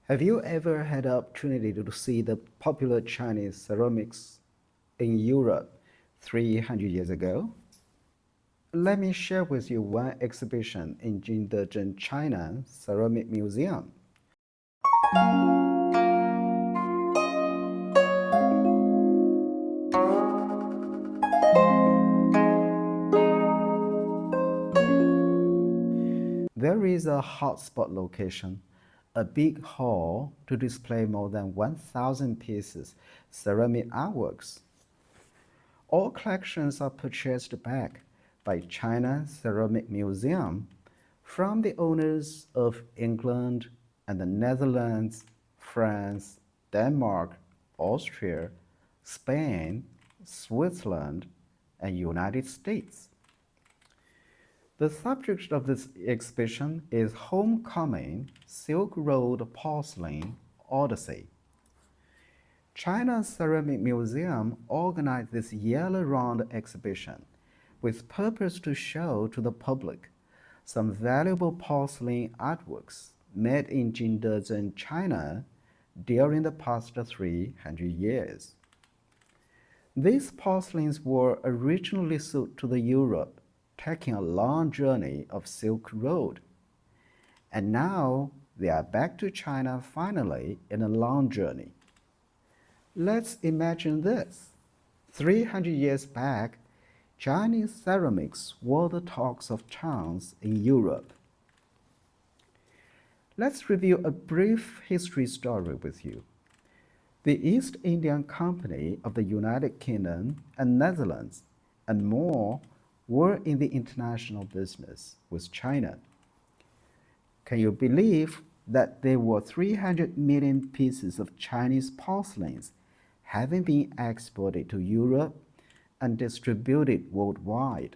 Have you ever had the opportunity to see the popular Chinese ceramics in Europe 300 years ago? Let me share with you one exhibition in Jingdezhen China Ceramic Museum. There is a hotspot location, a big hall to display more than 1,000 pieces ceramic artworks. All collections are purchased back by China Ceramic Museum from the owners of England and the Netherlands, France, Denmark, Austria, Spain, Switzerland, and United States. The subject of this exhibition is Homecoming Silk Road Porcelain Odyssey. China Ceramic Museum organized this year-round exhibition with purpose to show to the public some valuable porcelain artworks made in Jingdezhen, China during the past 300 years. These porcelains were originally sold to Europe, taking a long journey of Silk Road. And now they are back to China finally in a long journey. Let's imagine this. 300 years back, Chinese ceramics were the talks of towns in Europe. Let's review a brief history story with you. The East India Company of the United Kingdom and Netherlands and more were in the international business with China. Can you believe that there were 300 million pieces of Chinese porcelains having been exported to Europe and distributed worldwide?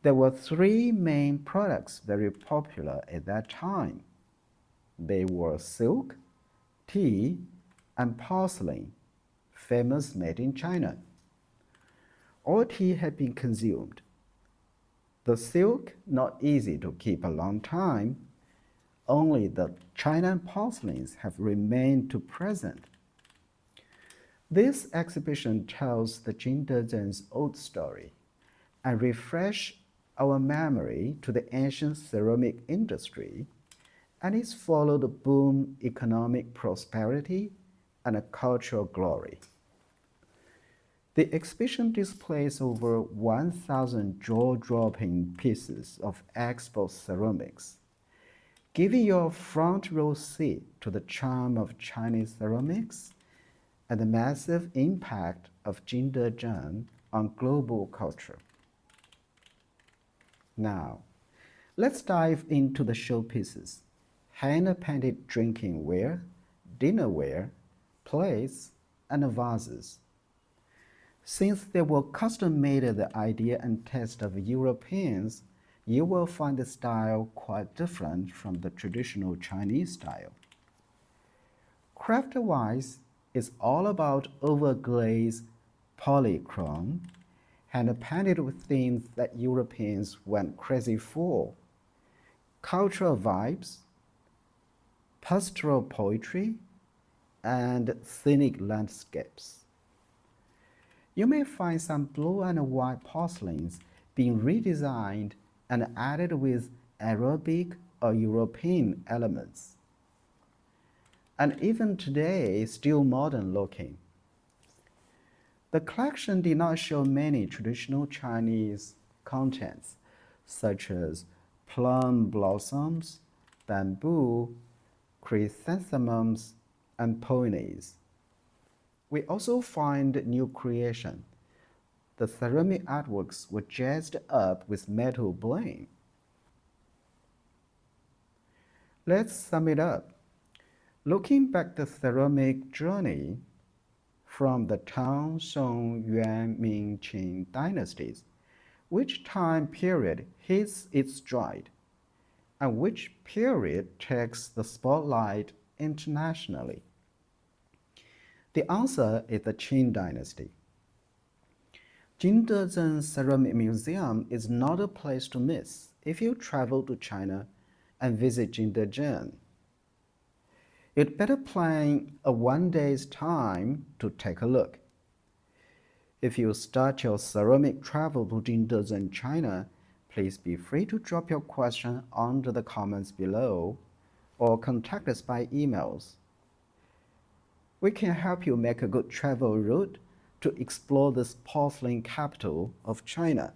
There were three main products very popular at that time. They were silk, tea, and porcelain, famous made in China. All tea had been consumed. The silk not easy to keep a long time. Only the China porcelains have remained to present. This exhibition tells the Jingdezhen's old story and refresh our memory to the ancient ceramic industry and its followed boom, economic prosperity, and a cultural glory. The exhibition displays over 1,000 jaw-dropping pieces of export ceramics, giving you a front row seat to the charm of Chinese ceramics and the massive impact of Jingdezhen on global culture. Now, let's dive into the showpieces: hand-painted drinking ware, dinnerware, plates, and vases. Since they were custom-made at the idea and taste of Europeans, you will find the style quite different from the traditional Chinese style. Craft-wise, it's all about overglazed polychrome, hand-painted with themes that Europeans went crazy for: cultural vibes, pastoral poetry, and scenic landscapes. You may find some blue and white porcelains being redesigned and added with Arabic or European elements, and even today still modern looking. The collection did not show many traditional Chinese contents, such as plum blossoms, bamboo, chrysanthemums, and peonies. We also find new creation. The ceramic artworks were jazzed up with metal bling. Let's sum it up. Looking back the ceramic journey from the Tang, Song, Yuan, Ming, Qing dynasties, which time period hits its stride, and which period takes the spotlight internationally? The answer is the Qing dynasty. Jingdezhen Ceramic Museum is not a place to miss if you travel to China and visit Jingdezhen. You'd better plan a 1 day's time to take a look. If you start your ceramic travel to Jingdezhen China, please be free to drop your question under the comments below or contact us by emails. We can help you make a good travel route to explore this porcelain capital of China.